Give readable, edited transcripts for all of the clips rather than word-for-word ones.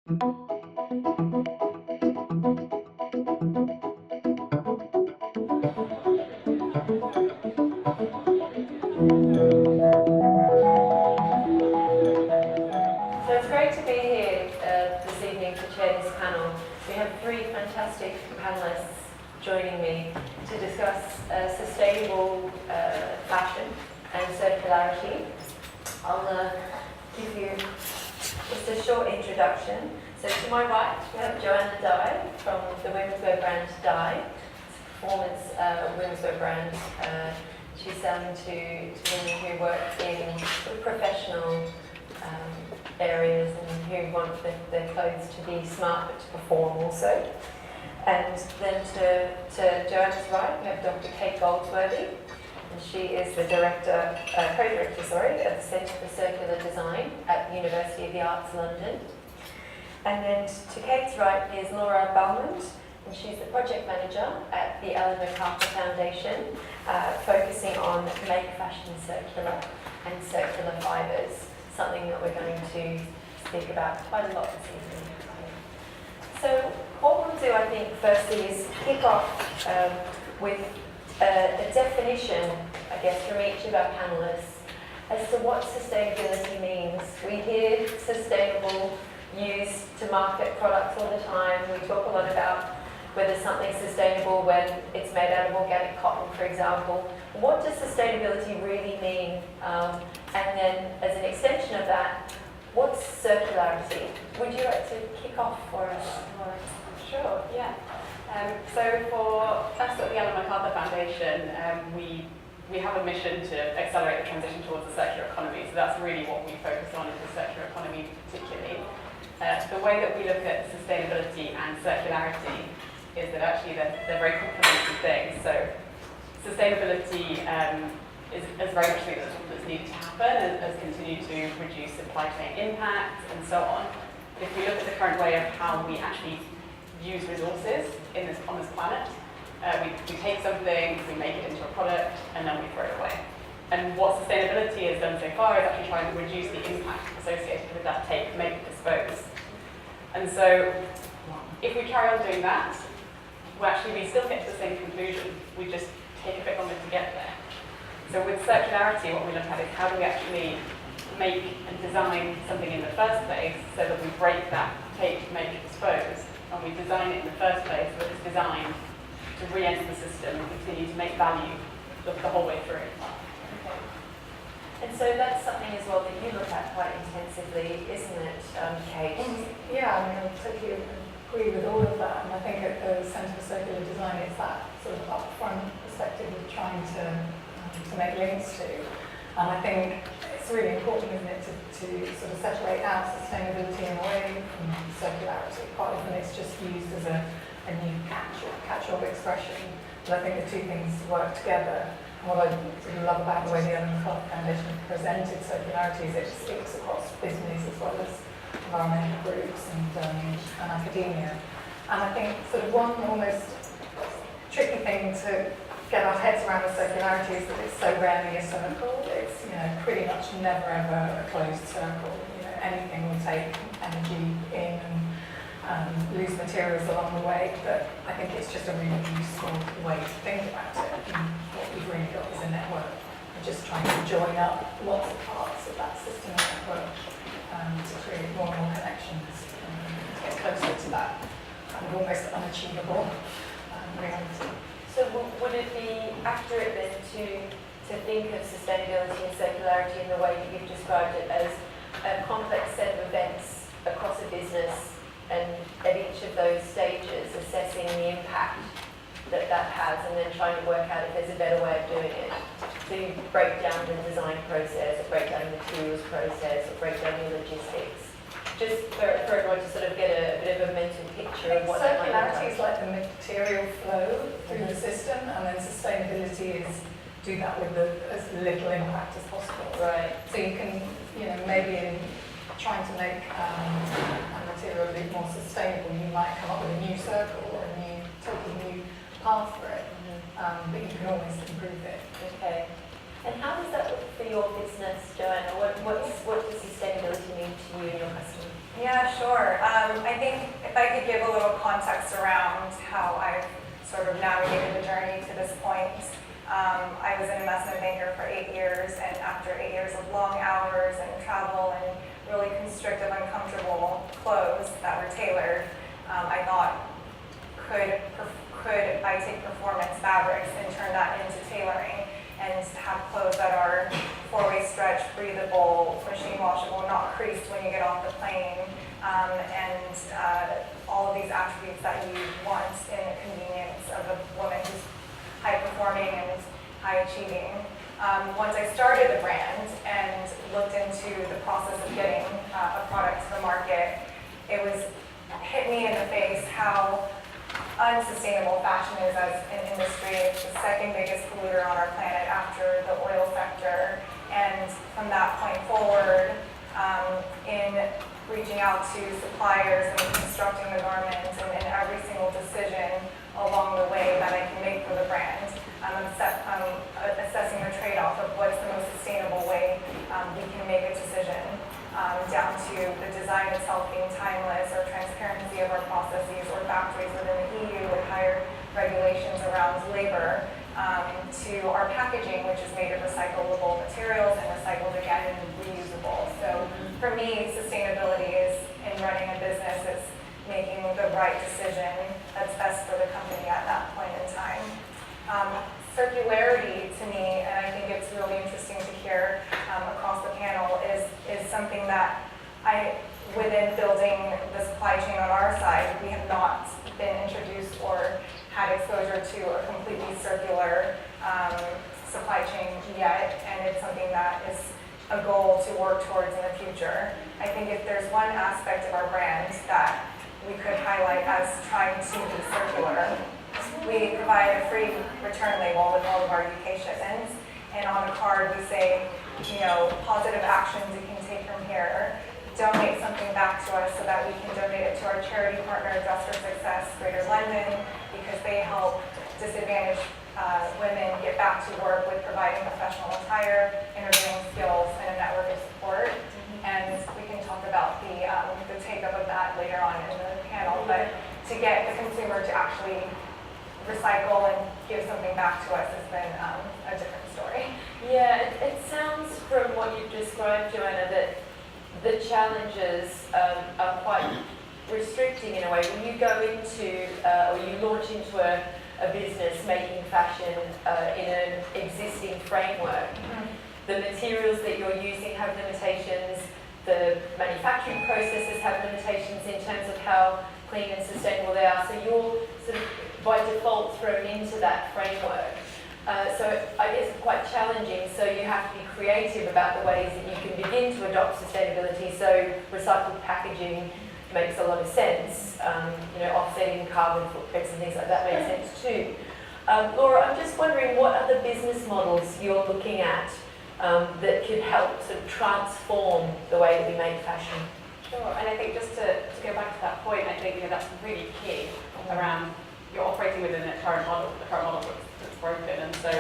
So it's great to be here this evening to chair this panel. We have three fantastic panelists joining me to discuss sustainable fashion and circularity. I'll give you just a short introduction. So to my right, we have Joanna Dye from the women's wear brand Dye. It's a performance women's wear brand. She's selling to women who work in sort of professional areas and who want their clothes to be smart but to perform also. And then to Joanna's right, we have Dr. Kate Goldsworthy, and she is the co-director, of the Centre for Circular Design at the University of the Arts London. And then to Kate's right is Laura Balmond, and she's the project manager at the Ellen MacArthur Foundation, focusing on Make Fashion Circular and circular fibres, something that we're going to speak about quite a lot this evening. So what we'll do, I think, firstly is kick off with a definition, I guess, from each of our panellists as to what sustainability means. We hear sustainable used to market products all the time. We talk a lot about whether something's sustainable when it's made out of organic cotton, for example. What does sustainability really mean? And then, as an extension of that, what's circularity? Would you like to kick off for us, Laura? Sure, yeah. So for us at the Ellen MacArthur Foundation, we have a mission to accelerate the transition towards a circular economy. So that's really what we focus on, is the circular economy particularly. The way that we look at sustainability and circularity is that actually they're very complementary things. So sustainability is very much something that's needed to happen as continue to reduce supply chain impact and so on. But if we look at the current way of how we actually use resources on this planet, we take something, we make it into a product, and then we throw it away. And what sustainability has done so far is actually trying to reduce the impact associated with that take, make, dispose. And so if we carry on doing that, we still get to the same conclusion. We just take a bit longer to get there. So with circularity, what we look at is how do we actually make and design something in the first place so that we break that take, make, dispose, and we design it in the first place so that it's designed to re-enter the system and continue to make value the whole way through. Okay. And so that's something as well that you look at quite intensively, isn't it, Kate? Yeah, I mean, I totally agree with all of that, and I think at the Centre for Circular Design it's that sort of upfront perspective of trying to make links to. And I think it's really important, isn't it, to sort of separate out sustainability and away from circularity. Quite often it's just used as a new catch-all expression, but I think the two things work together. And what I sort of love about the way the Ellen MacArthur Foundation presented circularity is it speaks across business as well as environmental groups and academia. And I think sort of one almost tricky thing to get our heads around with circularity is that it's so rarely a circle. It's pretty much never ever a closed circle. Anything will take energy in and lose materials along the way, but I think it's just a really useful way to think about it. And what we've really got is a network. We're just trying to join up lots of parts of that system and network to create more and more connections and to get closer to that kind of almost unachievable reality. So would it be accurate then to think of sustainability and circularity in the way that you've described it as a complex set of events across a business, and at each of those stages assessing the impact that has and then trying to work out if there's a better way of doing it? So you break down the design process, or break down the materials process, or break down the logistics. Just for everyone to sort of get a bit of a mental picture of what that might look circularity like. is like the material flow through the system, and then sustainability is do that with as little impact as possible. Right. So you can, maybe in trying to make a material a bit more sustainable, you might come up with a new circle or a totally new path for it, but you can always improve it. Okay. And how does that look for your business, Joanna? What does sustainability mean to you and your customers? Yeah, sure. I think if I could give a little context around how I've sort of navigated the journey to this point. I was an investment banker for 8 years, and after 8 years of long hours and travel and really constrictive, uncomfortable clothes that were tailored, I thought, could I take performance fabrics and turn that into tailoring and have clothes that are 4-way stretch, breathable, machine washable, not creased when you get off the plane, and all of these attributes that you want in the convenience of a woman who's high performing and high achieving. Once I started the brand and looked into the process of getting a product to the market, it hit me in the face how unsustainable fashion is as an industry. It's the second biggest polluter on our planet after the oil sector. And from that point forward, in reaching out to suppliers and constructing the garment and in every single decision along the way that I can make for the brand, I'm assessing the trade-off of what's the most sustainable way we can make a decision, down to the design itself being timeless, or transparency of our processes, or factories within the EU with higher regulations around labor, to our packaging, which is made of recyclable materials and recycled again and reusable. So for me, sustainability is, in running a business, is making the right decision that's best for the company at that point in time. Circularity, to me, and I think it's really interesting to hear across the panel, is something that within building the supply chain on our side, we have not been introduced or had exposure to a completely circular supply chain yet, and it's something that is a goal to work towards in the future. I think if there's one aspect of our brand that we could highlight as trying to be circular, we provide a free return label with all of our UK shipments, and on the card we say, positive actions you can take from here. Donate something back to us so that we can donate it to our charity partner, Dress for Success Greater London, because they help disadvantaged women get back to work with providing professional attire, interviewing skills, and a network of support. And we can talk about the take-up of that later on in the panel, but to get the consumer to actually recycle and give something back to us has been a different story. Yeah, it sounds from what you've described, Joanna, that the challenges are quite restricting in a way. When you go into, or you launch into a business making fashion in an existing framework, the materials that you're using have limitations, the manufacturing processes have limitations in terms of how clean and sustainable they are, so you're sort of by default thrown into that framework. So I guess it's quite challenging, so you have to be creative about the ways that you can begin to adopt sustainability. So recycled packaging makes a lot of sense, offsetting carbon footprints and things like that makes sense too. Laura, I'm just wondering what other business models you're looking at that could help sort of transform the way that we make fashion. Sure, and I think just to go back to that point, I think that's really key around you're operating within a current model that's broken, and so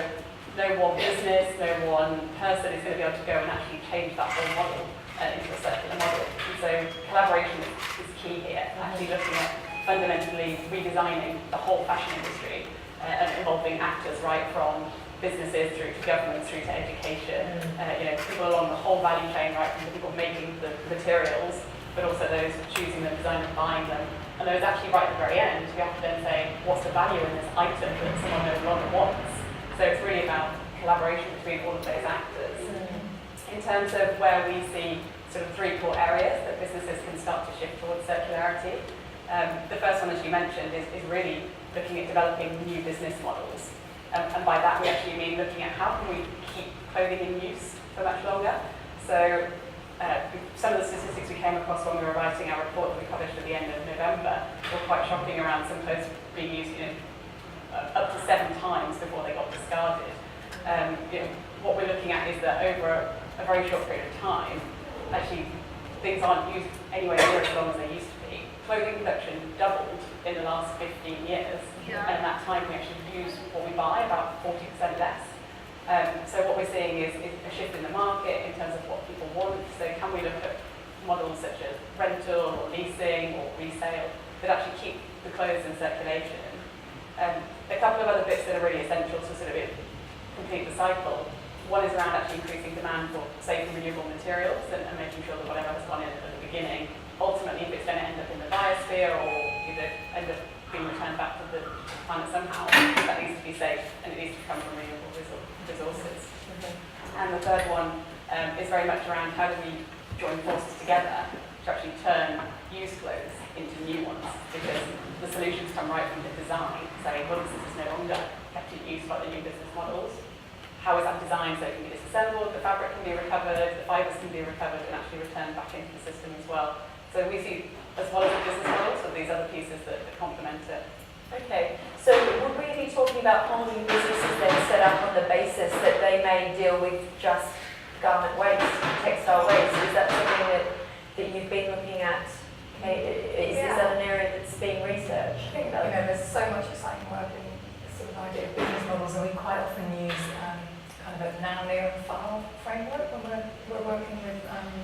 no one business, no one person is going to be able to go and actually change that whole model into a circular model. And so collaboration is key here, actually looking at fundamentally redesigning the whole fashion industry and involving actors right from businesses through to governments, through to education, people along the whole value chain, right from the people making the materials, but also those choosing them, designing, buying them. And those actually right at the very end, we have to then say, what's the value in this item that someone no longer wants? So it's really about collaboration between all of those actors. In terms of where we see sort of 3 core areas that businesses can start to shift towards circularity, the first one, as you mentioned, is really looking at developing new business models. And by that we actually mean looking at how can we keep clothing in use for much longer. So some of the statistics we came across when we were writing our report that we published at the end of November were quite shocking around some clothes being used up to 7 times before they got discarded. What we're looking at is that over a very short period of time, actually things aren't used anywhere near as long as they used to be. Clothing production doubled in the last 15 years, and in that time we actually use what we buy about 40% less. So what we're seeing is a shift in the market in terms of what people want. So can we look at models such as rental or leasing or resale that actually keep the clothes in circulation. A couple of other bits that are really essential to sort of complete the cycle. One is around actually increasing demand for safe and renewable materials and making sure that whatever has gone in at the beginning, ultimately if it's going to end up in the biosphere or either end up being returned back to the planet somehow, that needs to be safe and it needs to come from renewable resources. And the third one is very much around how do we join forces together to actually turn used clothes into new ones, because the solutions come right from the design, saying once this is no longer kept in use by the new business models, how is that designed so it can be disassembled, the fabric can be recovered, the fibres can be recovered and actually returned back into the system as well. So we see, as well as the business models, so these other pieces that complement it. Okay, so would we be talking about whole new businesses then set up on the basis that they may deal with just garment waste, textile waste? Is that something that you've been looking at? Is that an area that's being researched? I think there's so much exciting work in this sort of idea of business models, and we quite often use kind of a now, near and far framework when we're working with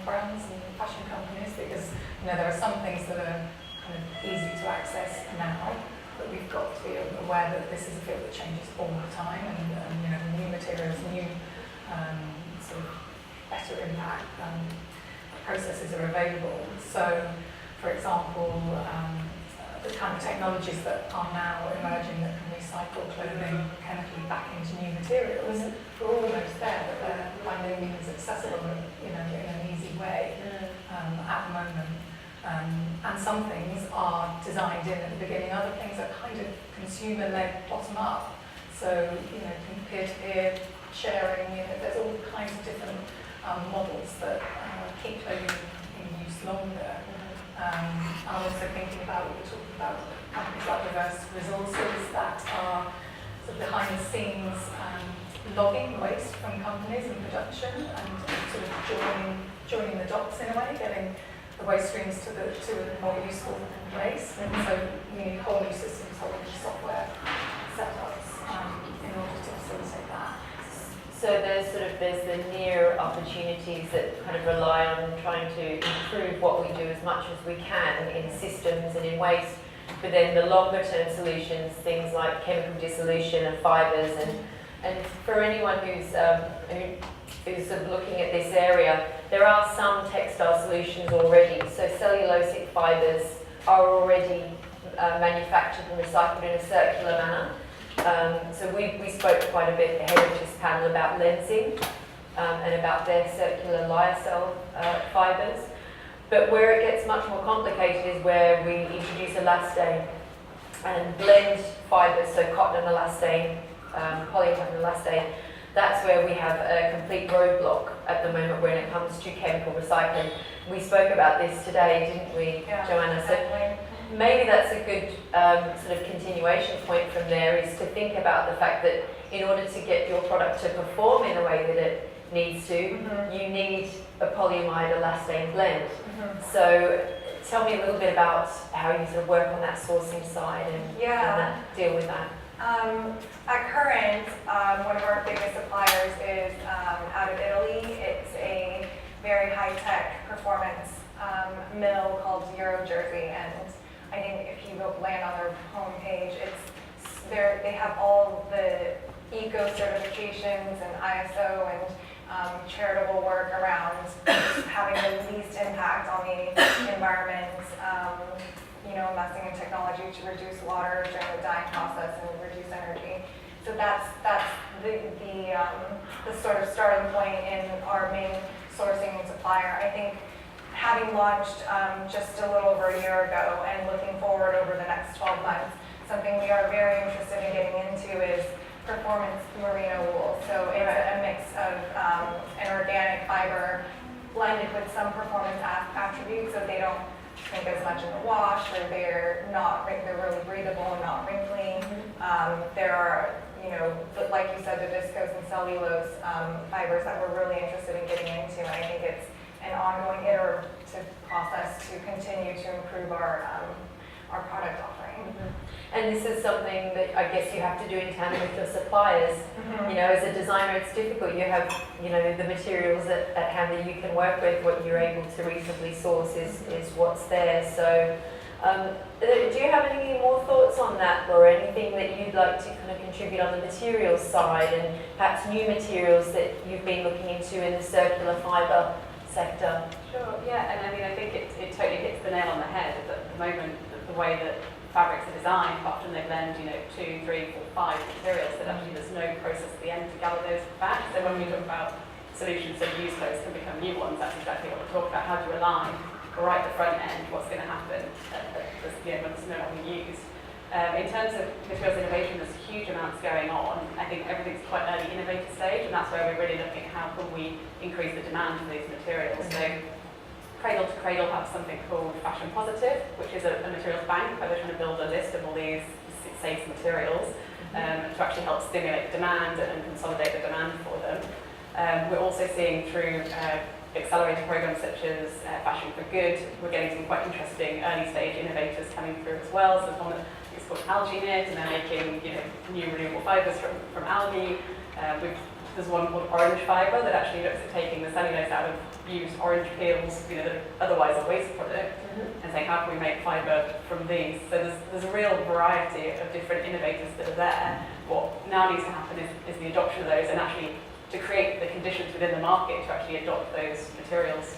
brands and fashion companies, because there are some things that are kind of easy to access now, but we've got to be aware that this is a field that changes all the time, and new materials, new sort of better impact processes are available. So, for example, the kind of technologies that are now emerging that can recycle clothing chemically back into new materials, we're almost there, but they're by no means accessible in an easy way at the moment. And some things are designed in at the beginning, other things are kind of consumer-led bottom up. So, peer-to-peer sharing, there's all kinds of different models that keep clothing in use longer. I'm also thinking about what we're talking about, companies like Reverse Resources that are sort of behind the scenes logging waste from companies and production and sort of joining the dots in a way, getting the waste streams to a more useful place. And so we need whole new systems, whole new software setups in order to facilitate that. So there's the near opportunities that kind of rely on trying to improve what we do as much as we can in systems and in waste, but then the longer term solutions, things like chemical dissolution of fibres, and for anyone who's sort of looking at this area, there are some textile solutions already. So cellulosic fibres are already manufactured and recycled in a circular manner. So we spoke quite a bit ahead of this panel about lensing and about their circular lyocell fibres. But where it gets much more complicated is where we introduce elastane and blend fibres, so cotton and elastane, polycotton and elastane. That's where we have a complete roadblock at the moment when it comes to chemical recycling. We spoke about this today, didn't we, Joanna? Exactly. So maybe that's a good sort of continuation point from there, is to think about the fact that in order to get your product to perform in the way that it needs to, you need a polyamide elastane blend. So tell me a little bit about how you sort of work on that sourcing side and deal with that. At Current, one of our biggest suppliers is out of Italy. It's a very high-tech performance mill called Euro Jersey, and I think if you land on their homepage, they have all the eco certifications and ISO and charitable work around having the least impact on the environment. Investing in technology to reduce water during the dyeing process and reduce energy. So that's the sort of starting point in our main sourcing and supplier. I think having launched just a little over a year ago and looking forward over the next 12 months, something we are very interested in getting into is performance merino wool. So it's a mix of an organic fiber blended with some performance attributes, so they don't shrink as much in the wash, or they're really breathable and not wrinkly. There are, like you said, the viscose and cellulose fibers that we're really interested in getting into, and I think it's an ongoing iterative process to continue to improve our product offering. going. And this is something that I guess you have to do in tandem with your suppliers. You know, as a designer, it's difficult. You have, you know, the materials at hand that you can work with. What you're able to reasonably source is what's there. So, do you have any more thoughts on that, or anything that you'd like to kind of contribute on the materials side, and perhaps new materials that you've been looking into in the circular fibre sector? Sure, yeah, and I mean, I think it totally hits the nail on the head at the moment, the way that fabrics are designed. Often they blend, you know, 2, 3, 4, 5 materials, that actually there's no process at the end to gather those back. So when we talk about solutions that used clothes can become new ones, that's exactly what we're talking about. How do you align right at the front end what's going to happen when it's no longer used. In terms of materials innovation, there's huge amounts going on. I think everything's quite early innovator stage, and that's where we're really looking at how can we increase the demand for these materials. So Cradle to Cradle have something called Fashion Positive, which is a materials bank where they're trying to build a list of all these safe materials to actually help stimulate demand and consolidate the demand for them. We're also seeing through accelerator programs such as Fashion for Good, we're getting some quite interesting early stage innovators coming through as well. So there's one that's called Algae Knit, and they're making, you know, new renewable fibres from algae. There's one called Orange Fibre that actually looks at taking the cellulose out of used orange peels, you know, that are otherwise a waste product, and saying how can we make fibre from these. So there's a real variety of different innovators that are there. What now needs to happen is the adoption of those, and actually to create the conditions within the market to actually adopt those materials.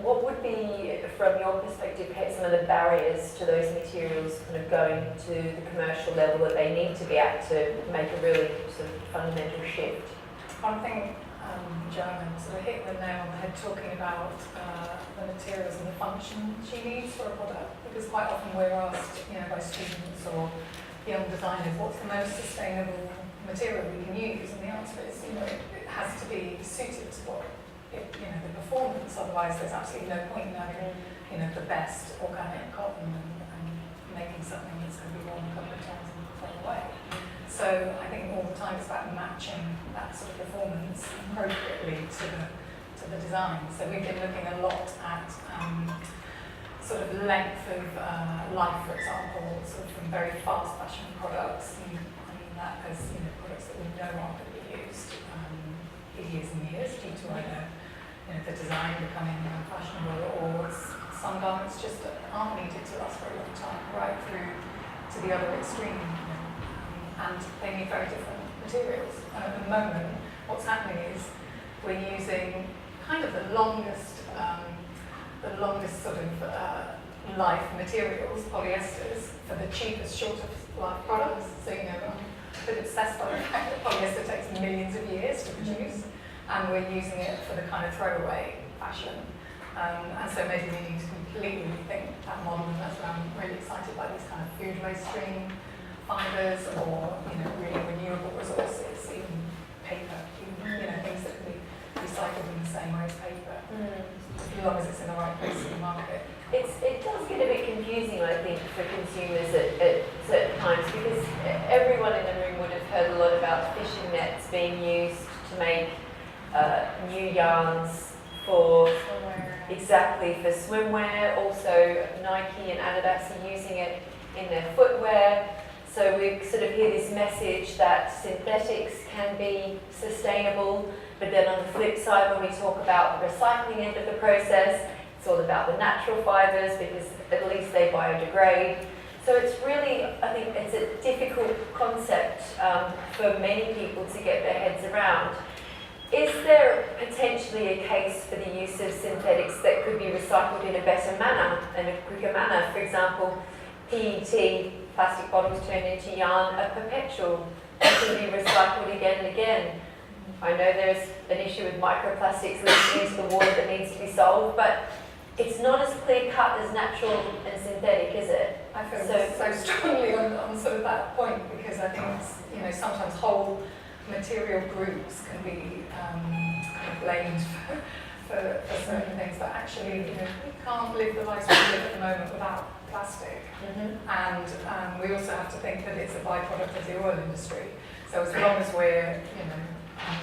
What would be, from your perspective, some of the barriers to those materials kind of going to the commercial level that they need to be at to make a really sort of fundamental shift? I think Joanne sort of hit the nail on the head talking about the materials and the function she needs for a product, because quite often we're asked, you know, by students or young designers, what's the most sustainable material we can use, and the answer is, you know, it has to be suited to what you know, the performance. Otherwise, there's absolutely no point in having, you know, the best organic cotton and making something that's going to be worn a couple of times and thrown away. So I think all the time it's about matching that sort of performance appropriately to the design. So we've been looking a lot at sort of length of life, for example, sort of from very fast fashion products. And I mean that as, you know, products that we know aren't going to be used for years and years due to either, you know, the design becoming unfashionable, or some garments just aren't needed to last for a long time, right through to the other extreme. You know, and they need very different materials. And at the moment, what's happening is we're using kind of the longest sort of life materials, polyesters, for the cheapest, shortest life products. So, you know, I'm a bit obsessed by the fact that polyester takes millions of years to produce, and we're using it for the kind of throwaway fashion. And so maybe we need to completely rethink that model, and that's why I'm really excited by these kind of food waste stream fibres, or, you know, really renewable resources, even paper, you know, things that can be recycled in the same way as paper, as long as it's in the right place in the market. It does get a bit confusing, I think, for consumers at certain times, because everyone in the room would have heard a lot about fishing nets being used to make new yarns for Swimwear. exactly for swimwear. Also, Nike and Adidas are using it in their footwear. So we sort of hear this message that synthetics can be sustainable, but then on the flip side, when we talk about the recycling end of the process, it's all about the natural fibres, because at least they biodegrade. So it's really, I think it's a difficult concept for many people to get their heads around. Is there potentially a case for the use of synthetics that could be recycled in a better manner and a quicker manner? For example, PET, plastic bottles turned into yarn, are perpetual and can be recycled again and again. I know there's an issue with microplastics leaching into the water that needs to be solved, but it's not as clear cut as natural and synthetic, is it? I feel so strongly on sort of that point, because I think it's, you know, sometimes whole material groups can be kind of blamed for certain things, but actually, you know, we can't live the lives we live at the moment without plastic. And we also have to think that it's a byproduct of the oil industry. So as long as we're, you know,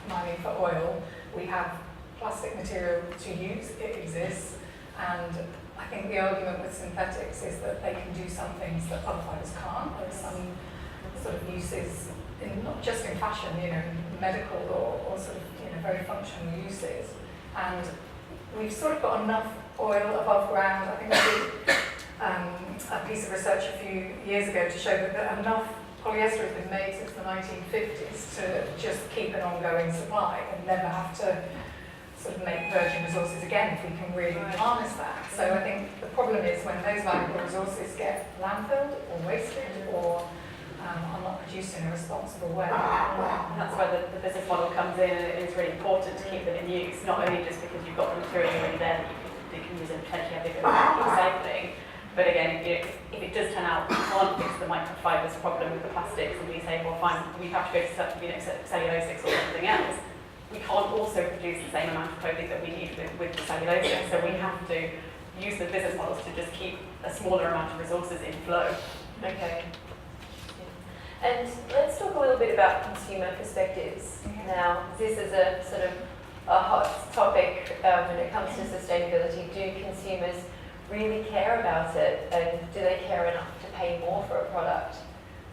mining for oil, we have plastic material to use, it exists, and I think the argument with synthetics is that they can do some things that other fibres can't. There's some sort of uses, not just in fashion, medical or sort of, very functional uses. And we've sort of got enough oil above ground. I think we did a piece of research a few years ago to show that enough polyester has been made since the 1950s to just keep an ongoing supply and never have to sort of make virgin resources again if we can really harness that. So I think the problem is when those valuable resources get landfilled or wasted or are not produced in a responsible way. And that's where the business model comes in, and it is really important to keep them in use, not only just because you've got the material already there that you can use and potentially have bigger recycling, but again, if it does turn out we can't fix the microfibers problem with the plastics, and we say, well fine, we have to go to cellulosics or something else, we can't also produce the same amount of clothing that we need with the cellulosic, so we have to use the business models to just keep a smaller amount of resources in flow. Okay. And let's talk a little bit about consumer perspectives. Now, this is a sort of a hot topic when it comes to sustainability. Do consumers really care about it, and do they care enough to pay more for a product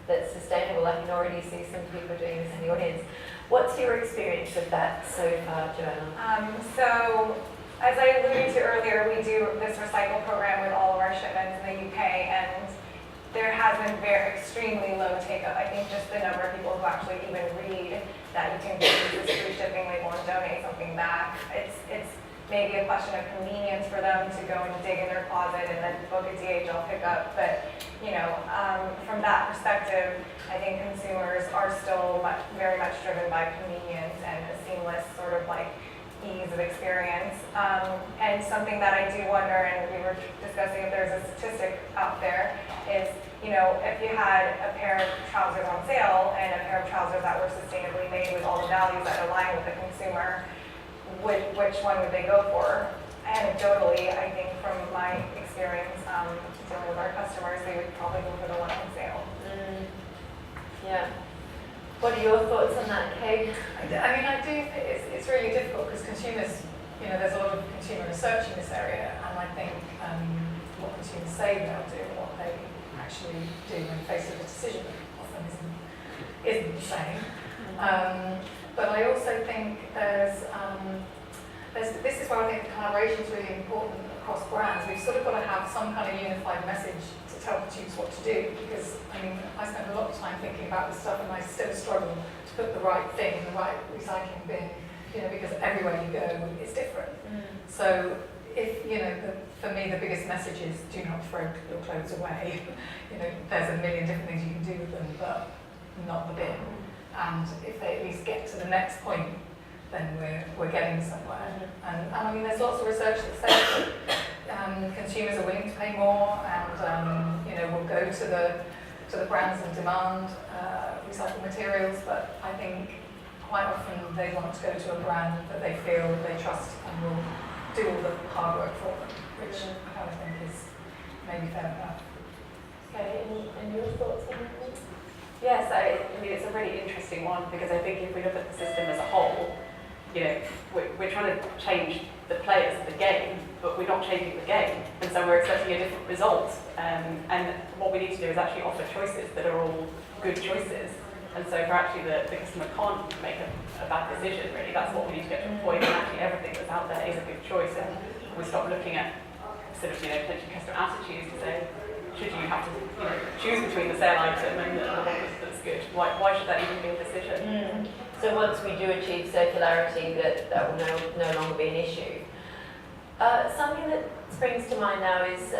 that's sustainable? I can already see some people doing this in the audience. What's your experience of that so far, Joanna? So, as I alluded to earlier, we do this recycle program with all of our shipments in the UK, and there has been extremely low take-up. I think just the number of people who actually even read that you can use this free shipping label and donate something back. It's maybe a question of convenience for them to go and dig in their closet and then book a DHL pickup. But from that perspective, I think consumers are still very much driven by convenience and a seamless sort of like ease of experience. And something that I do wonder, and we were discussing if there's a statistic out there, is if you had a pair of trousers on sale and a pair of trousers that were sustainably made with all the values that align with the consumer, which one would they go for? Anecdotally, I think from my experience dealing with our customers, they would probably go for the one on sale. Yeah. What are your thoughts on that, Kate? I do think it's really difficult because consumers, there's a lot of consumer research in this area, and I think what consumers say they'll do and what they actually do when faced with a decision often isn't the same. But I also think there's this is where I think collaboration is really important across brands. We've sort of got to have some kind of unified message to tell consumers what to do, because I spend a lot of time thinking about this stuff and I still struggle to put the right thing in the right recycling bin, because everywhere you go it's different. So if, for me the biggest message is do not throw your clothes away. There's a million different things you can do with them, but not the bin. And if they at least get to the next point, then we're getting somewhere. And there's lots of research that says that consumers are willing to pay more, and will go to the brands and demand recycled materials. But I think quite often they want to go to a brand that they feel they trust and will do all the hard work for them, which I kind of think is maybe fair enough. Okay, and your thoughts on that? Yes, it's a really interesting one, because I think if we look at the system as a whole, we're trying to change the players of the game, but we're not changing the game, and so we're expecting a different result. And what we need to do is actually offer choices that are all good choices. And so for actually the customer can't make a bad decision, really. That's what we need to get to a point, and actually everything that's out there is a good choice, and we stop looking at sort of, potentially customer attitudes to say, should you have to choose between the sale item and the one that's good? Why should that even be a decision? So once we do achieve circularity, that will no longer be an issue. Something that springs to mind now is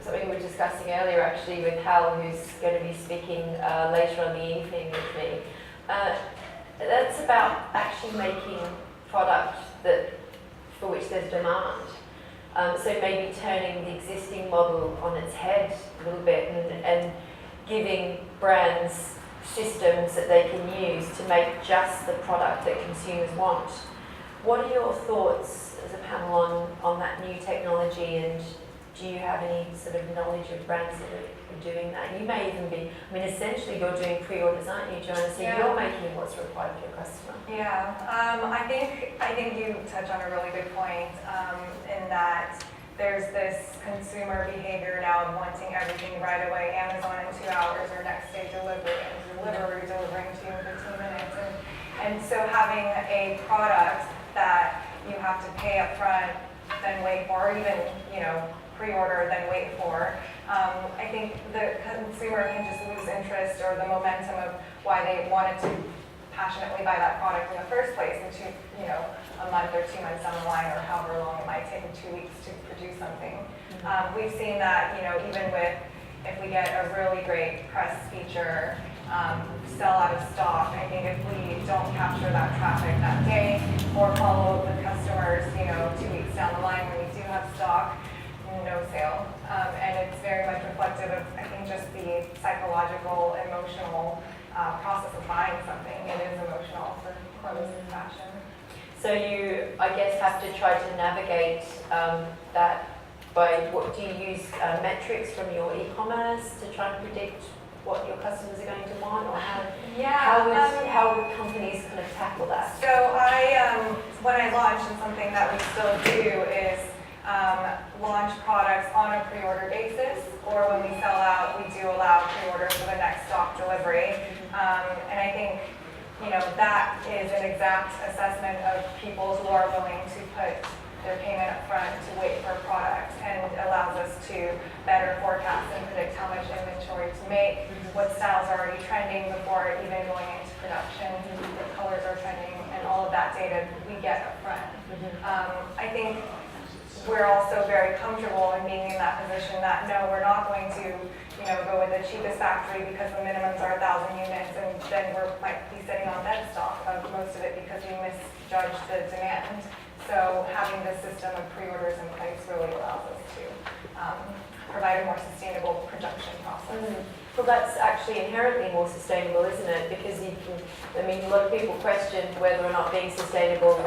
something we were discussing earlier actually with Hal, who's going to be speaking later on the evening with me. That's about actually making product for which there's demand. So maybe turning the existing model on its head a little bit and giving brands systems that they can use to make just the product that consumers want. What are your thoughts as a panel on that new technology, and do you have any sort of knowledge of brands that are doing that? You may even be, essentially you're doing pre-orders, aren't you, Joanna? So you're making what's required of your customer. Yeah, I think you touched on a really good point in that there's this consumer behavior now of wanting everything right away, Amazon in 2 hours or next day delivery, and delivering to you in 15 minutes. And so having a product that you have to pay up front, then wait for, or even, pre-order, then wait for, I think the consumer can just lose interest or the momentum of why they wanted to passionately buy that product in the first place into, a month or 2 months down the line, or however long it might take them 2 weeks to produce something. We've seen that, even with, if we get a really great press feature, sell out of stock. I think if we don't capture that traffic that day or follow up with customers, 2 weeks down the line when we do have stock, no sale. And it's very much reflective of, I think, just the psychological, emotional process of buying something. It is emotional for clothes and fashion. So you, I guess, have to try to navigate that by, what do you use metrics from your e-commerce to try and predict what your customers are going to want, or how would companies kind of tackle that? So when I launched, and something that we still do is launch products on a pre-order basis, or when we sell out, we do allow pre-order for the next stock delivery. And I think, that is an exact assessment of people who are willing to put their payment up front to wait for a product, and allows us to better forecast and predict how much inventory to make, what styles are already trending before even going into production, what colors are trending, and all of that data we get up front. I think we're also very comfortable in being in that position that no, we're not going to go with the cheapest factory because the minimums are 1,000 units, and then we might be sitting on dead stock of most of it because we misjudged the demand. So having this system of pre-orders in place really allows us to provide a more sustainable production process. Well, that's actually inherently more sustainable, isn't it? Because you can, a lot of people question whether or not being sustainable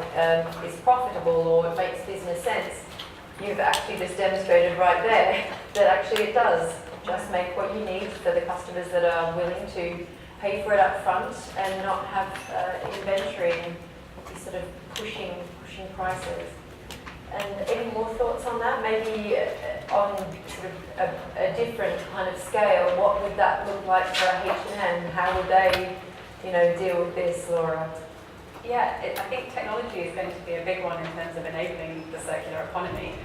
is profitable or it makes business sense. You've actually just demonstrated right there that actually it does. Just make what you need for the customers that are willing to pay for it up front and not have inventory and be sort of pushing prices. And any more thoughts on that? Maybe on sort of a different kind of scale, what would that look like for H&M? How would they, deal with this, Laura? Yeah, I think technology is going to be a big one in terms of enabling the circular economy.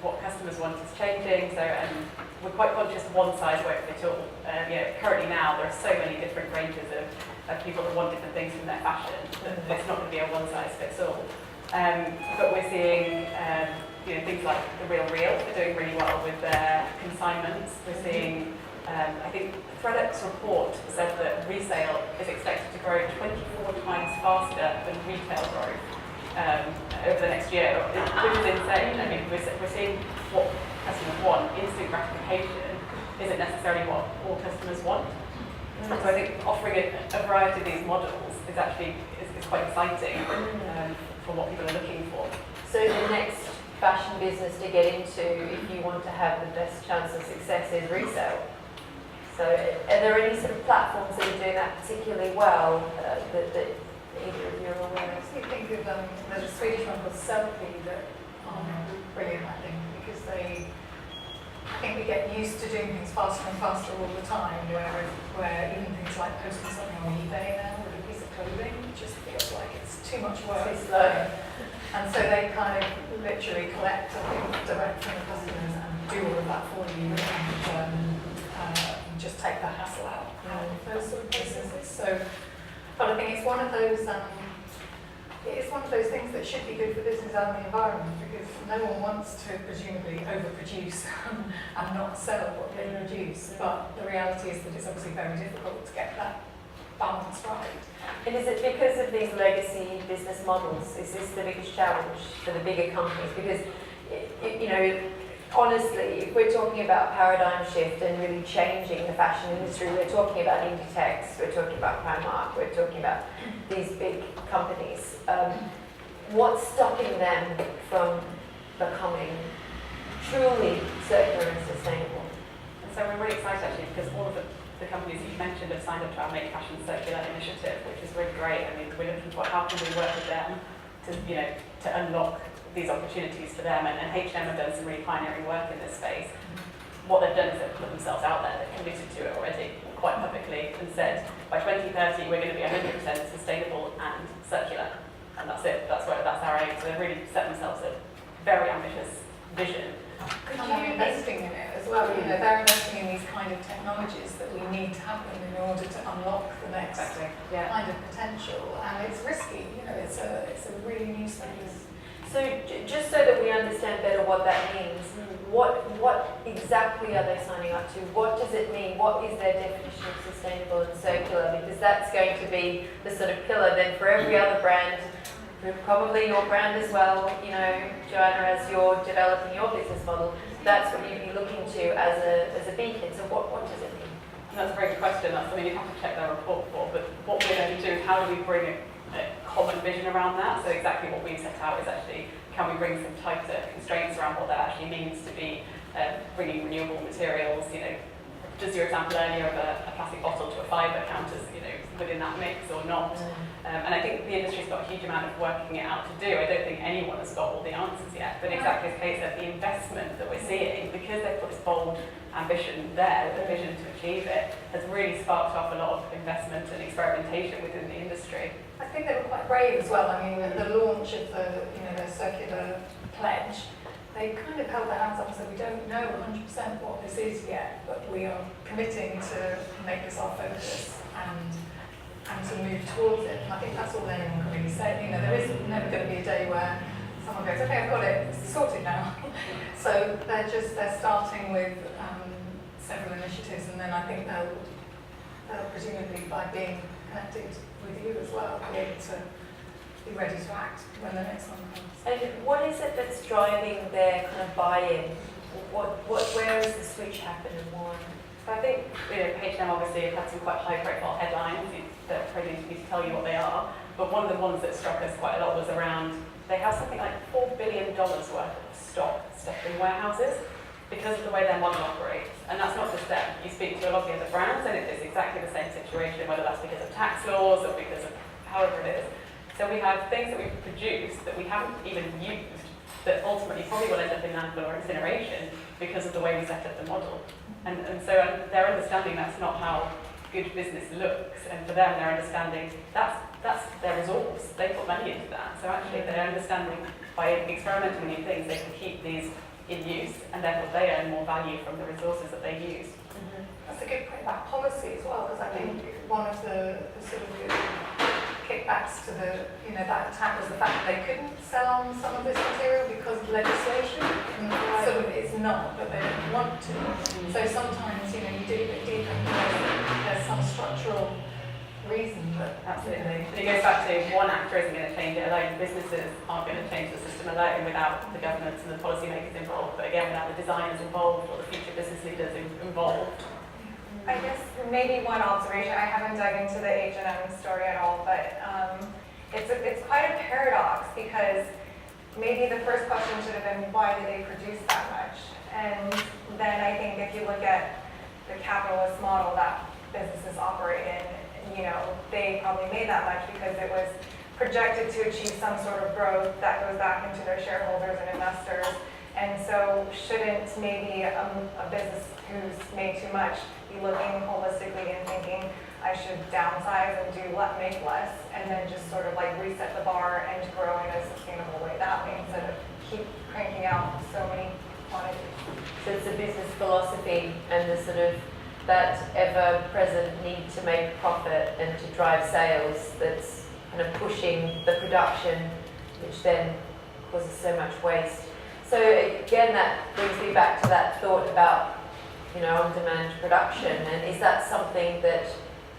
What customers want is changing, so we're quite conscious one size won't fit all. Currently now there are so many different ranges of people that want different things from their fashion that it's not going to be a one size fits all. But we're seeing things like the Real are doing really well with their consignments. We're seeing, I think ThreadUp's report said that resale is expected to grow 24 times faster than retail growth over the next year, which is insane. I mean, we're seeing what customers want. Instant gratification isn't necessarily what all customers want. So I think offering a variety of these models is actually is quite exciting for what people are looking for. So the next fashion business to get into, if you want to have the best chance of success, is resale. So are there any sort of platforms that are doing that particularly well that either of you are aware of? You think of there's a Swedish one called Selfie that are brilliant, I think, because I think we get used to doing things faster and faster all the time, where even things like posting something on eBay now with a piece of clothing just feels like it's too much work. Too slow. And so they kind of literally collect direct from the customers and do all of that for you, and just take the hassle out of those sort of businesses. So, but I think it's one of those things that should be good for business and the environment, because no one wants to presumably overproduce and not sell what they produce. But the reality is that it's obviously very difficult to get that balance right. And is it because of these legacy business models? Is this the biggest challenge for the bigger companies? Because, honestly, if we're talking about paradigm shift and really changing the fashion industry, we're talking about Inditex, we're talking about Primark, we're talking about these big companies. What's stopping them from becoming truly circular and sustainable? And so we're really excited actually because all of the companies that you mentioned have signed up to our Make Fashion Circular initiative, which is really great. I mean, we're looking for how can we work with them to unlock these opportunities for them, and H&M have done some really pioneering work in this space. What they've done is they've put themselves out there, they've committed to it already quite publicly and said by 2030 we're going to be 100% sustainable and circular, and that's it, that's our aim. So they've really set themselves a very ambitious vision. And they're investing in it as well. You know, they're investing in these kind of technologies that we need to happen in order to unlock the next kind of potential. And it's risky. You know, it's a really new space. So just so that we understand better what that means, what exactly are they signing up to? What does it mean? What is their definition of sustainable and circular? Because that's going to be the sort of pillar then for every other brand, probably your brand as well. You know, Joanna, as you're developing your business model, that's what you'd be looking to as a beacon. So what does it mean? And that's a very good question. That's something you have to check their report for. But what we're going to do is how do we bring a common vision around that? So exactly what we've set out is actually, can we bring some tighter constraints around what that actually means to be bringing renewable materials? You know, does your example earlier of a plastic bottle to a fibre count as, you know, within that mix or not? And I think the industry's got a huge amount of working it out to do. I don't think anyone has got all the answers yet. But exactly as Kate said, the investment that we're seeing, because they've put this bold ambition there, the vision to achieve it, has really sparked off a lot of investment and experimentation within the industry. I think they were quite brave as well. I mean, the launch of their circular pledge, they kind of held their hands up and said, we don't know 100% what this is yet, but we are committing to make this our focus and to move towards it. And I think that's all anyone can really say. You know, there is never going to be a day where someone goes, okay, I've got it, it's sorted now. So they're starting with several initiatives, and then I think they'll presumably, by being connected with you as well, be able to be ready to act when the next one comes. And what is it that's driving their kind of buy-in? Where is the switch happened and why? So I think, you know, H&M obviously have had some quite high-profile headlines that probably need to tell you what they are. But one of the ones that struck us quite a lot was around, they have something like $4 billion worth of stock stuck in warehouses because of the way their model operates. And that's not just them. You speak to a lot of the other brands and it's exactly the same situation, whether that's because of tax laws or because of however it is. So we have things that we've produced that we haven't even used that ultimately probably will end up in landfill or incineration because of the way we set up the model. And so they're understanding that's not how good business looks, and for them they're understanding that's their resource. They put money into that. So actually they're understanding by experimenting with new things they can keep these in use, and therefore they earn more value from the resources that they use. That's a good point about policy as well, because I think one of the sort of kickbacks to that attack was the fact that they couldn't sell on some of this material because of legislation. And sort of it's not, but they don't want to. So sometimes, you dig a bit deeper and there's some structural reason. But absolutely. And it goes back to one actor isn't going to change it alone. Businesses aren't going to change the system alone without the governments and the policymakers involved. But again, without the designers involved or the future business leaders involved. I guess maybe one observation, I haven't dug into the H&M story at all, but it's quite a paradox because maybe the first question should have been, why do they produce that much? And then I think if you look at the capitalist model that businesses operate in, they probably made that much because it was projected to achieve some sort of growth that goes back into their shareholders and investors. And so shouldn't maybe a business who's made too much be looking holistically and thinking, I should downsize and make less, and then just sort of like reset the bar and grow in a sustainable way that way instead of keep cranking out so many quantities. So it's a business philosophy and the sort of that ever-present need to make profit and to drive sales that's kind of pushing the production, which then causes so much waste. So again, that brings me back to that thought about, on-demand production. And is that something that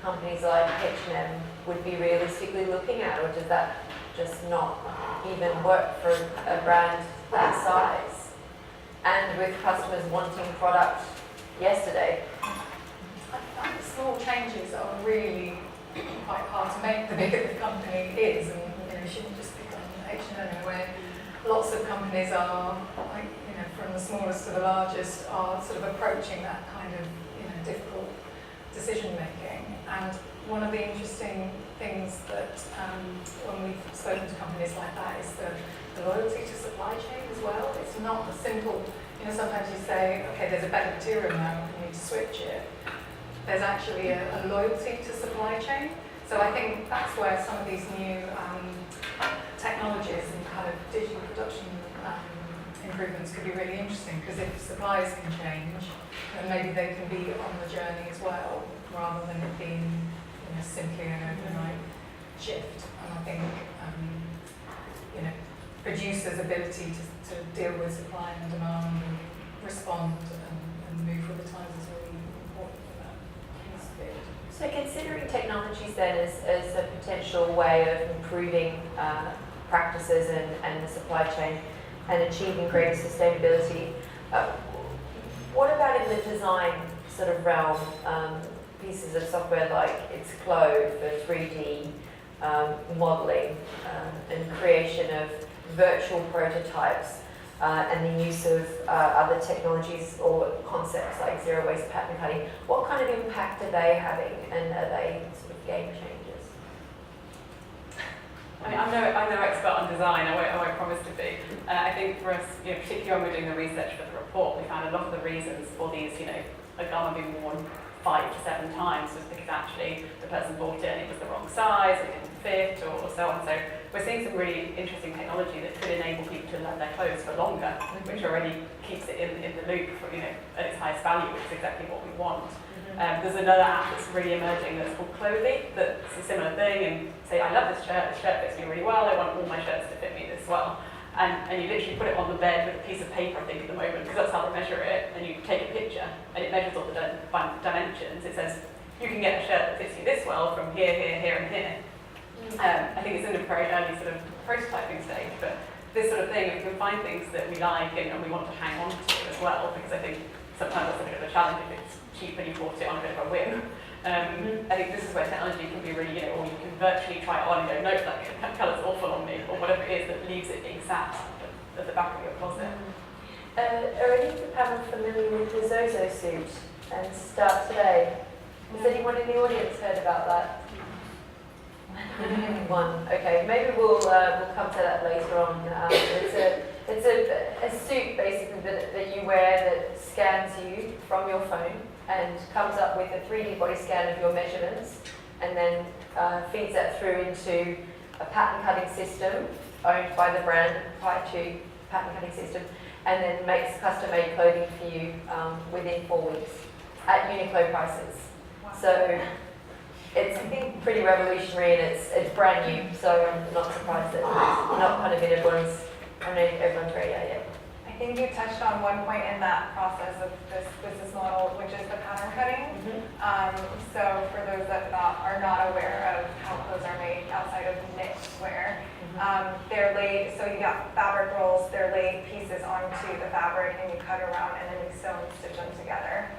companies like H&M would be realistically looking at, or does that just not even work for a brand that size? And with customers wanting product yesterday. I think small changes are really quite hard to make the bigger the company is, and you shouldn't just pick on H&M in a way. Lots of companies are, from the smallest to the largest, are sort of approaching that kind of difficult decision making. And one of the interesting things that when we've spoken to companies like that is the loyalty to supply chain as well. It's not a simple, sometimes you say, okay, there's a better material now, you need to switch it. There's actually a loyalty to supply chain. So I think that's where some of these new technologies and kind of digital production improvements could be really interesting, because if suppliers can change, then maybe they can be on the journey as well, rather than it being simply an overnight shift. And I think producers' ability to deal with supply and demand and respond and move with the times is really important for that. So considering technologies then as a potential way of improving practices and the supply chain and achieving greater sustainability, what about in the design sort of realm, pieces of software like it's Clove for 3D modelling and creation of virtual prototypes and the use of other technologies or concepts like zero waste pattern cutting? What kind of impact are they having, and are they sort of game changers? I mean, I'm no expert on design, I won't promise to be. I think for us, particularly when we're doing the research for the report, we found a lot of the reasons for these, a garment being worn 5 to 7 times was because actually the person bought it and it was the wrong size, it didn't fit, or so on. So we're seeing some really interesting technology that could enable people to lend their clothes for longer, which already keeps it in the loop for, at its highest value, which is exactly what we want. There's another app that's really emerging that's called Clothing, that's a similar thing, and say, I love this shirt fits me really well, I want all my shirts to fit me this well. And you literally put it on the bed with a piece of paper, I think, at the moment, because that's how they measure it, and you take a picture, and it measures all the dimensions. It says, you can get a shirt that fits you this well from here, here, here, and here. I think it's in a very early sort of prototyping stage, but this sort of thing, if we can find things that we like and we want to hang on to as well, because I think sometimes that's a bit of a challenge if it's cheap and you bought it on a bit of a whim. I think this is where technology can be really, or you can virtually try it on and go, nope, that colour's awful on me, or whatever it is that leaves it being sat at the back of your closet. Are any of the panel familiar with the Zozo suit and Start Today? Has anyone in the audience heard about that? One. Okay, maybe we'll come to that later on. It's a suit basically that you wear that scans you from your phone and comes up with a 3D body scan of your measurements, and then feeds that through into a pattern cutting system owned by the brand, a proprietary pattern cutting system, and then makes custom made clothing for you within 4 weeks at Uniqlo prices. Wow. So it's, I think, pretty revolutionary, and it's brand new, so I'm not surprised that it's not kind of in everyone's radar yet. I think you touched on one point in that process of this business model, which is the pattern cutting. So for those that are not aware of how clothes are made outside of knitwear, they're laid, so you got fabric rolls, they're laid pieces onto the fabric and you cut around and then you sew and stitch them together.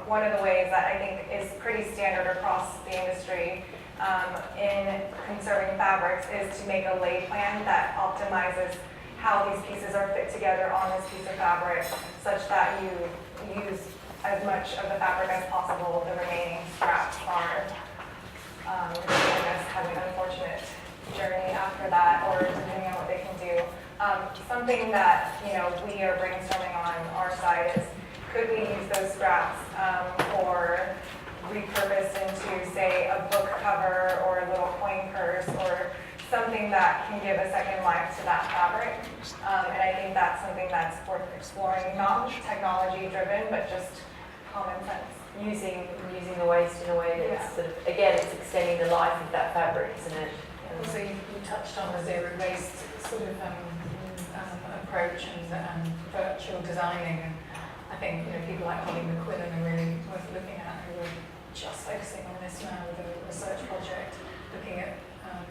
One of the ways that I think is pretty standard across the industry in conserving fabrics is to make a lay plan that optimizes how these pieces are fit together on this piece of fabric, such that you use as much of the fabric as possible. The remaining scraps are, I guess, have an unfortunate journey after that, or depending on what they can do. Something that we are brainstorming on our side is, could we use those scraps for repurposed into, say, a book cover or a little coin purse, or something that can give a second life to that fabric. And I think that's something that's worth exploring, not technology driven, but just common sense. Using the waste in a way that's sort of, again, it's extending the life of that fabric, isn't it? Also, you touched on the zero waste sort of approach and virtual designing, and I think people like Holly McQuillan are really worth looking at, who are just focusing on this now with a research project, looking at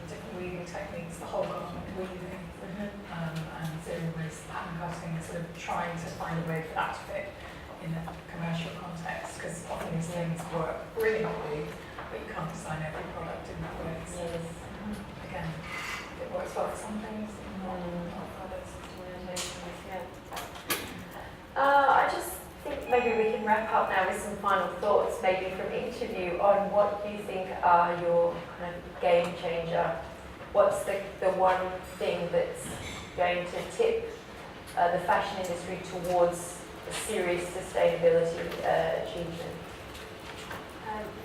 different weaving techniques, the whole garment weaving, and zero waste pattern cutting, sort of trying to find a way for that to fit in a commercial context, because often these things work brilliantly, but you can't design every product in that way. So again, it works well for some things, not for others. I just think maybe we can wrap up now with some final thoughts, maybe from each of you, on what you think are your kind of game changer. What's the one thing that's going to tip the fashion industry towards a serious sustainability achievement?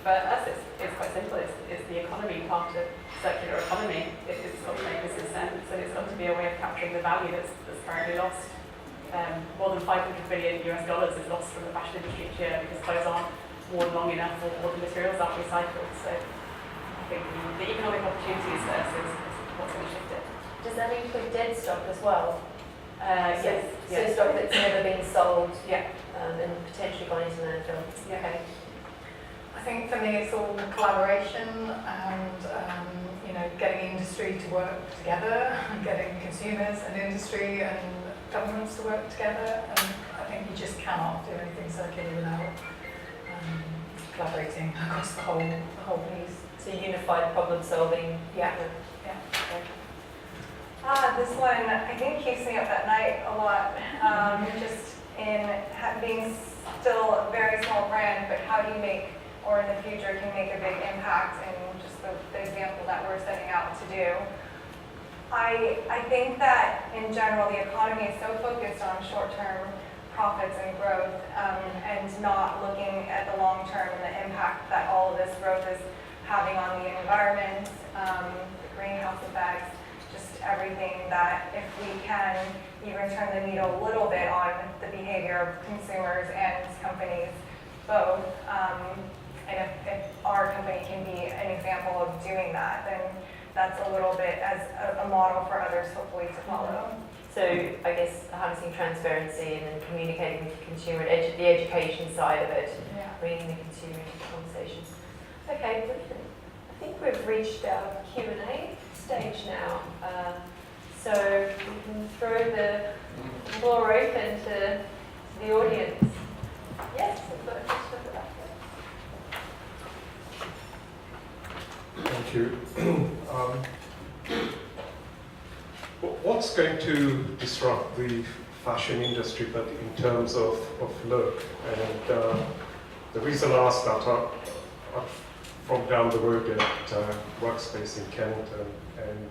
For us, it's quite simple. It's the economy part of circular economy. It's got to make business sense, and it's got to be a way of capturing the value that's currently lost. More than $500 billion is lost from the fashion industry each year because clothes aren't worn long enough or the materials aren't recycled. So I think the economic opportunities versus what's going to shift it. Does that include dead stock as well? Yes. So stock that's never been sold, Yeah. And potentially gone into landfill. Yeah. Okay. I think for me it's all collaboration and getting industry to work together, getting consumers and industry and governments to work together, and I think you just cannot do anything circular without collaborating across the whole piece. So unified problem solving. Yeah. This one, I think, keeps me up at night a lot, just in being still a very small brand, but how do you make, or in the future, can make a big impact in just the example that we're setting out to do. I think that, in general, the economy is so focused on short-term profits and growth, and not looking at the long-term and the impact that all of this growth is having on the environment, the greenhouse effects, just everything that if we can even turn the needle a little bit on the behavior of consumers and companies both, and if our company can be an example of doing that, then that's a little bit as a model for others hopefully to follow. So I guess harnessing transparency and then communicating with the consumer, and the education side of it, bringing the consumer into the conversation. Okay, brilliant. I think we've reached our Q&A stage now. So we can throw the floor open to the audience. Yes, we've got a question at the back there. Thank you. What's going to disrupt the fashion industry, but in terms of look? And the reason I asked that, I'm from down the road at Workspace in Kennington, and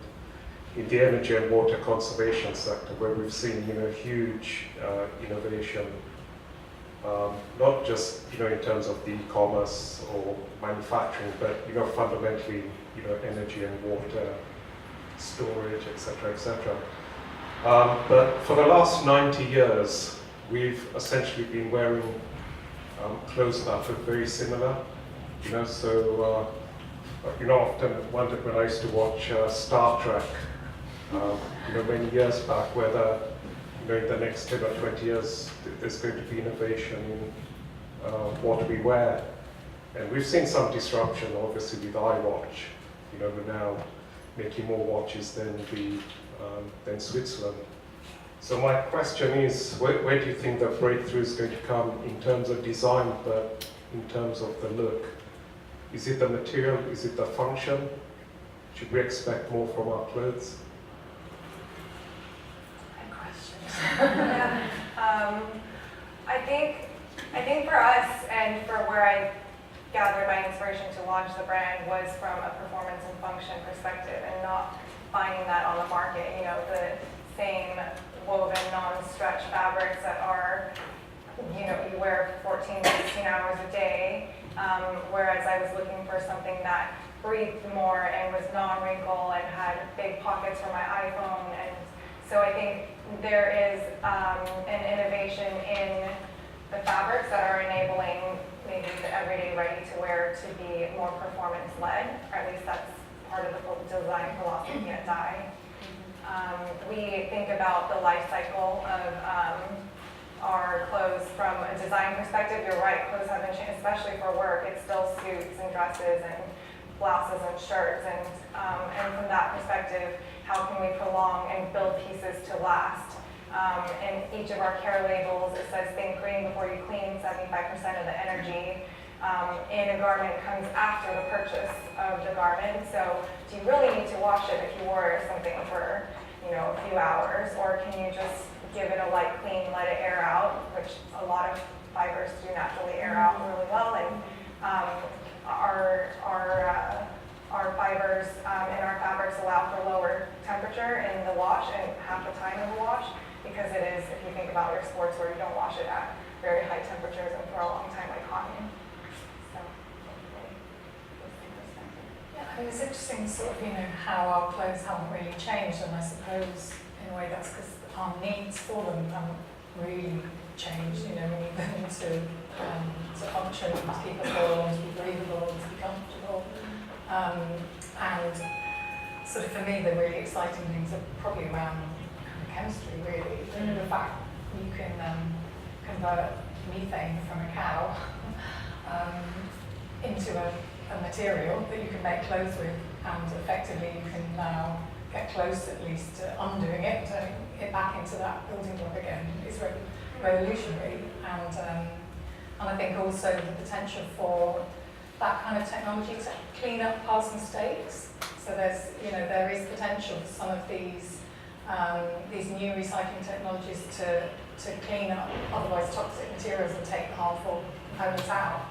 in the energy and water conservation sector, where we've seen huge innovation, not just in terms of the e-commerce or manufacturing, but fundamentally energy and water storage, etc., etc. But for the last 90 years, we've essentially been wearing clothes that look very similar. So often wondered when I used to watch Star Trek, many years back, whether in the next 10 or 20 years there's going to be innovation in what we wear. And we've seen some disruption, obviously, with iWatch. We're now making more watches than Switzerland. So my question is, where do you think the breakthrough is going to come in terms of design, but in terms of the look? Is it the material? Is it the function? Should we expect more from our clothes? Good question. I think for us, and for where I gathered my inspiration to launch the brand, was from a performance and function perspective, and not finding that on the market. The same woven non-stretch fabrics that are, you wear 14, 16 hours a day, whereas I was looking for something that breathed more and was non-wrinkle and had big pockets for my iPhone. And so I think there is an innovation in the fabrics that are enabling maybe the everyday ready-to-wear to be more performance-led, or at least that's part of the design philosophy at Dye. We think about the life cycle of our clothes from a design perspective. You're right, clothes haven't changed, especially for work. It's still suits and dresses and blouses and shirts, and from that perspective, how can we prolong and build pieces to last? In each of our care labels, it says think green before you clean. 75% of the energy in a garment comes after the purchase of the garment. So do you really need to wash it if you wore something for a few hours, or can you just give it a light clean, let it air out, which a lot of fibers do naturally air out really well. And our our fibers and our fabrics allow for lower temperature in the wash and half the time in the wash, because it is, if you think about your sports where you don't wash it at very high temperatures and for a long time like cotton. So, Yeah, I mean, it's interesting sort of, how our clothes haven't really changed, and I suppose in a way that's because our needs for them haven't really changed. We need them to function, to keep us warm, to be breathable, to be comfortable. And sort of for me, the really exciting things are probably around chemistry, really. The fact you can convert methane from a cow into a material that you can make clothes with, and effectively you can now get close at least to undoing it, turning it back into that building block again is revolutionary. And I think also the potential for that kind of technology to clean up past mistakes. So there is potential for some of these new recycling technologies to clean up otherwise toxic materials and take the harmful components out.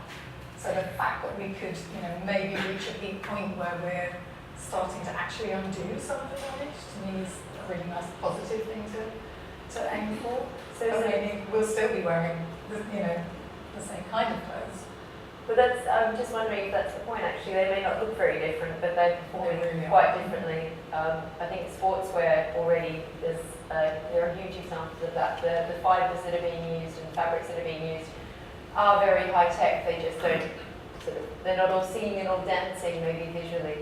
So the fact that we could, maybe reach a peak point where we're starting to actually undo some of the damage, to me is a really nice positive thing to aim for. So we'll still be wearing the same kind of clothes. But that's, I'm just wondering if that's the point actually. They may not look very different, but they're performing quite differently. I think sportswear already, there are huge examples of that. The fibres that are being used and fabrics that are being used are very high tech. They just don't, they're not all singing and all dancing maybe visually.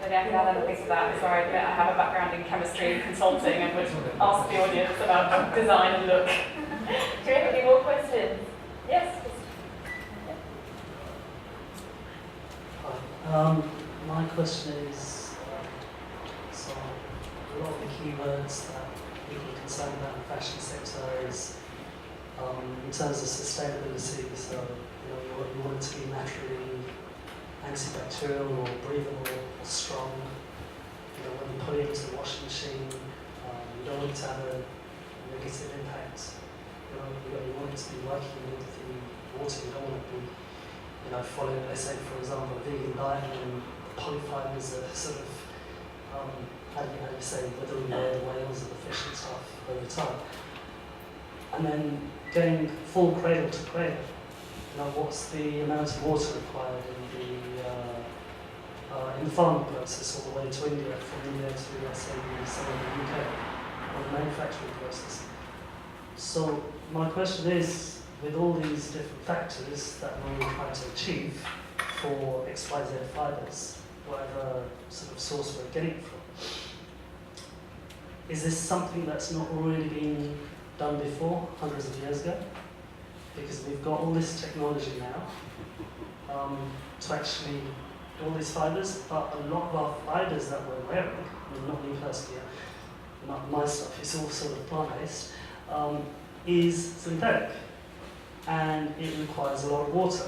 And then I can add a piece of that. Sorry, I have a background in chemistry and consulting and would ask the audience about design and look. Do you have any more questions? Yes. My question is, so a lot of the keywords that people are concerned about in the fashion sector is in terms of sustainability. So you want it to be naturally antibacterial or breathable or strong. When you put it into the washing machine, you don't want it to have a negative impact. You want it to be working with the water. You don't want it to be following, let's say, for example, a vegan diet, and polyfibers are sort of, how do you say, withering away the whales and the fish and stuff over time. And then going full cradle to cradle, what's the amount of water required in the farming process all the way to India, from India to, let's say, somewhere in the UK, or the manufacturing process. So my question is, with all these different factors that we're trying to achieve for XYZ fibers, whatever sort of source we're getting it from, is this something that's not already been done before, hundreds of years ago? Because we've got all this technology now to actually do all these fibers, but a lot of our fibers that we're wearing, not me personally, not my stuff, it's all sort of plant-based, is synthetic. And it requires a lot of water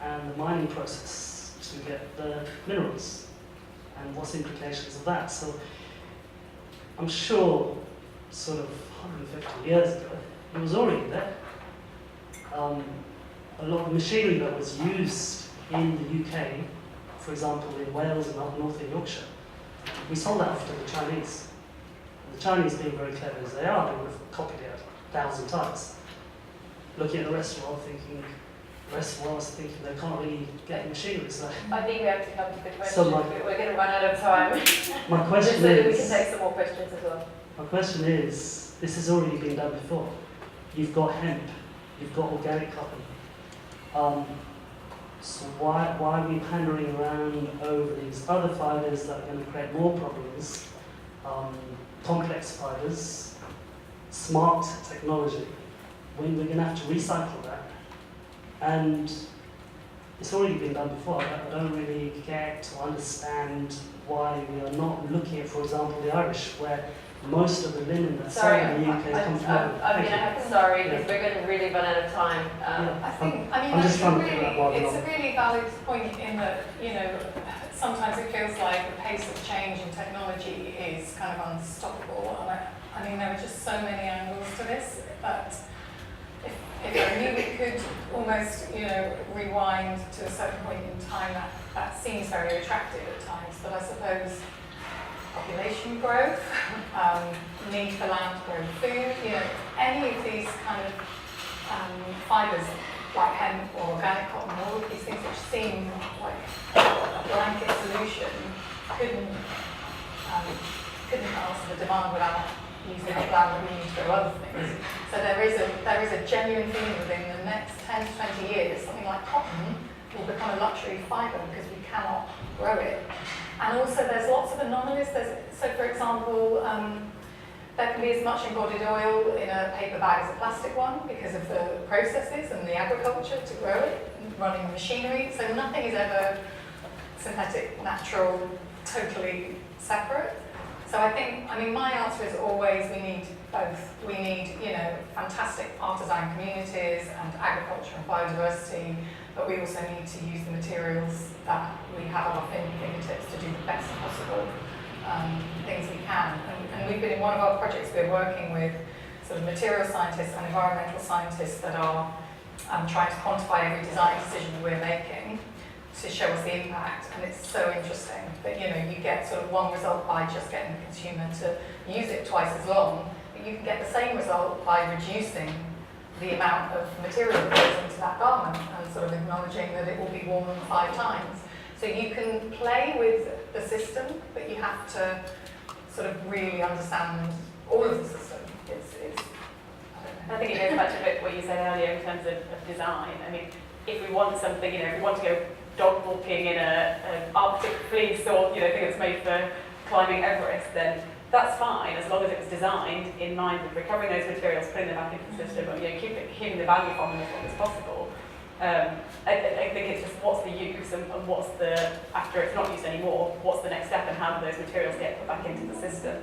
and the mining process to get the minerals, and what's the implications of that. So I'm sure sort of 150 years ago it was already there. A lot of machinery that was used in the UK, for example in Wales and up north in Yorkshire, we sold that off to the Chinese. And the Chinese, being very clever as they are, they would have copied it 1,000 times. Looking at the rest of the world, thinking they can't really get machinery. So I think we have to come to the question. So we're going to run out of time. My question so is, we can take some more questions as well. My question is, this has already been done before. You've got hemp, you've got organic cotton. So why are we pandering around over these other fibers that are going to create more problems? Complex fibers, smart technology, when we're going to have to recycle that. And it's already been done before. I don't really get to understand why we are not looking at, for example, the Irish, where most of the linen that's sold in the UK comes from. I'm going to have to, sorry, because we're going to really run out of time. I'm just trying to figure out it's a really valid point in that, sometimes it feels like the pace of change in technology is kind of unstoppable. And there are just so many angles to this, but if there are new could almost, rewind to a certain point in time that seems very attractive at times, but I suppose population growth, need for land to grow food, any of these kind of fibres like hemp or organic cotton, all of these things which seem like a blanket solution couldn't answer the demand without using up land that we need to grow other things. So there is a genuine feeling within the next 10 to 20 years, something like cotton will become a luxury fibre because we cannot grow it. And also there's lots of anomalies. So for example, there can be as much embodied oil in a paper bag as a plastic one because of the processes and the agriculture to grow it, running the machinery. So nothing is ever synthetic, natural, totally separate. So my answer is always we need both. We need, fantastic artisan communities and agriculture and biodiversity, but we also need to use the materials that we have at our fingertips to do the best possible things we can. And we've been in one of our projects, we're working with sort of material scientists and environmental scientists that are trying to quantify every design decision that we're making to show us the impact, and it's so interesting that you get sort of one result by just getting the consumer to use it twice as long, but you can get the same result by reducing the amount of material that goes into that garment and sort of acknowledging that it will be worn 5 times. So you can play with the system, but you have to sort of really understand all of the system. I think it goes back to a bit what you said earlier in terms of design. I mean, if we want something, if we want to go dog walking in an Arctic fleece or thing that's made for climbing Everest, then that's fine as long as it was designed in mind with recovering those materials, putting them back into the system, and keeping the value from them as long as possible. I think it's just what's the use and what's the, after it's not used anymore, what's the next step and how do those materials get put back into the system.